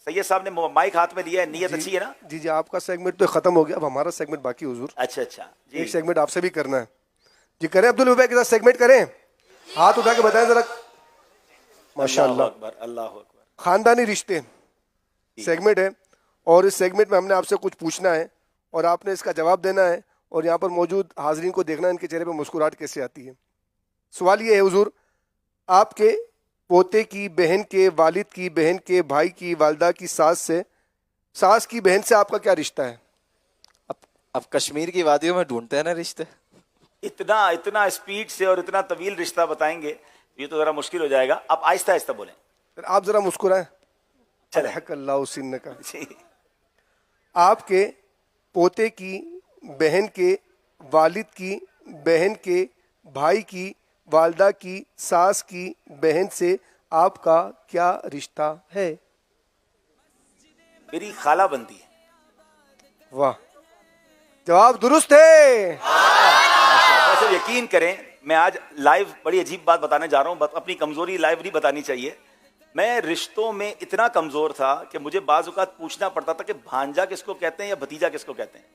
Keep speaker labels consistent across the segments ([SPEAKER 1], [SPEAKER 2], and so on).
[SPEAKER 1] सैयद साहब ने माइक हाथ में लिया है, नीयत अच्छी है ना?
[SPEAKER 2] जी जी, आपका सेगमेंट तो खत्म हो गया, अब हमारा सेगमेंट बाकी हुजूर।
[SPEAKER 1] अच्छा अच्छा जी।
[SPEAKER 2] एक सेगमेंट आपसे भी करना है जी। करें अब्दुल वहाब के साथ सेगमेंट करें, हाथ उठा के बताएं जरा। माशाअल्लाह,
[SPEAKER 1] अल्लाह अकबर, अल्लाह अकबर।
[SPEAKER 2] खानदानी रिश्ते सेगमेंट है, और इस सेगमेंट में हमने आपसे कुछ पूछना है और आपने इसका जवाब देना है, और यहाँ पर मौजूद हाजरीन को देखना है इनके चेहरे पर मुस्कुराहट कैसे आती है। सवाल ये है हुजूर, आपके पोते की बहन के वालिद की बहन के भाई की वालदा की सास की बहन से आपका क्या रिश्ता है?
[SPEAKER 3] अब कश्मीर की वादियों में ढूंढते हैं ना रिश्ते।
[SPEAKER 1] इतना इतना स्पीड से और इतना तवील रिश्ता बताएंगे, ये तो जरा मुश्किल हो जाएगा। आप आहिस्ता आहिस्ता बोलें।
[SPEAKER 2] फिर आप जरा मुस्कुराएं।
[SPEAKER 1] चले।
[SPEAKER 2] अल्लाह सिन्न का।
[SPEAKER 1] जी।
[SPEAKER 2] आपके पोते की बहन के वालिद की बहन के भाई की वालदा की सास की बहन से आपका क्या रिश्ता है?
[SPEAKER 1] मेरी खाला बनती है।
[SPEAKER 2] वाह, जवाब दुरुस्त है।
[SPEAKER 1] वैसे यकीन करें, मैं आज लाइव बड़ी अजीब बात बताने जा रहा हूँ। अपनी कमजोरी लाइव नहीं बतानी चाहिए। मैं रिश्तों में इतना कमजोर था कि मुझे बाज़ औक़ात पूछना पड़ता था कि भांजा किसको कहते हैं या भतीजा किसको कहते हैं।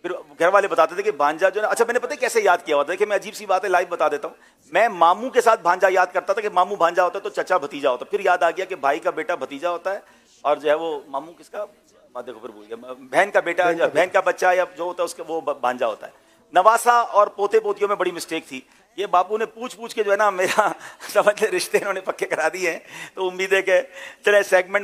[SPEAKER 1] फिर घर वाले बताते थे कि भांजा जो है, अच्छा मैंने पता है कैसे याद किया हुआ था कि मैं अजीब सी बात है लाइव बता देता हूँ। मैं मामू के साथ भांजा याद करता था कि मामू भांजा होता है तो चचा भतीजा होता है। फिर याद आ गया कि भाई का बेटा भतीजा होता है, और जो है वो मामू किसका, देखो फिर भूल गया, बहन का बेटा, बहन का बच्चा या जो होता है उसके वो भांजा होता है। नवासा और पोते पोतियों में बड़ी मिस्टेक थी। ये बापू ने पूछ पूछ के जो है ना मेरा समझ ले रिश्ते इन्होंने पक्के करा दिए हैं। तो उम्मीद है कि चले सेगमेंट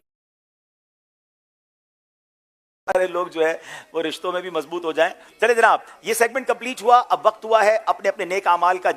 [SPEAKER 1] सारे लोग जो है वो रिश्तों में भी मजबूत हो जाएं। चले जनाब, ये सेगमेंट कंप्लीट हुआ। अब वक्त हुआ है अपने अपने नेक अमाल का